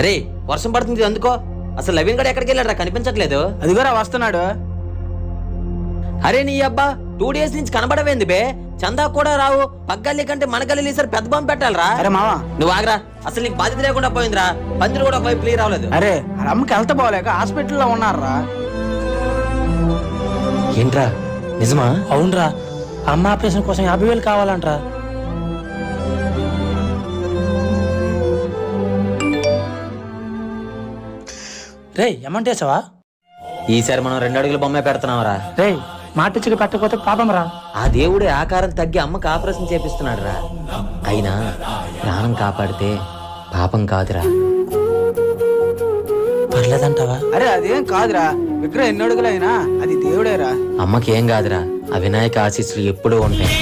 అరే వర్షం పడుతుంది అందుకో. అసలు నవీన్ గడ ఎక్కడికి వెళ్ళాడు? కనిపించట్లేదు. అదిగోరా వస్తున్నాడు. అరే నీ అబ్బా 2 days నుంచి కనబడవేంది బే? చందా కూడా రావు. పగ్గల్లి కంటే మన గల్లి సార్ పెద్ద బాంబు పెట్టాలరా. అరే మావా నువ్వు ఆగరా. అసలు నీకు బాధ్యత లేకుండా పోయిందిరా. పందిరి కూడా ఒకవైపు క్లియర్ అవ్వలేదు. అరే అమ్మకి వెళ్తా పోలేక హాస్పిటల్లో ఉన్నారా. ఏంట్రా నిజమా? అవునరా, అమ్మ ఆపరేషన్ కోసం 50,000 కావాలంట్రా. రే ఏమంటేసావా? ఈసారి మనం 2 అడుగుల బొమ్మే పెడుతున్నావురా. రే మాటిచ్చికి పెట్టకపోతే పాపం రా. ఆ దేవుడే ఆకారం తగ్గి అమ్మకి ఆపరేషన్ చేపిస్తున్నాడు రా. అయినా ప్రాణం కాపాడితే పాపం కాదురా. పర్లేదంటావా? అరే అదేం కాదురా, విగ్రహం ఎన్ని అడుగులైనా అది దేవుడేరా. అమ్మకి ఏం కాదురా. ఆ వినాయక ఆశీస్సులు ఎప్పుడూ ఉంటాయి.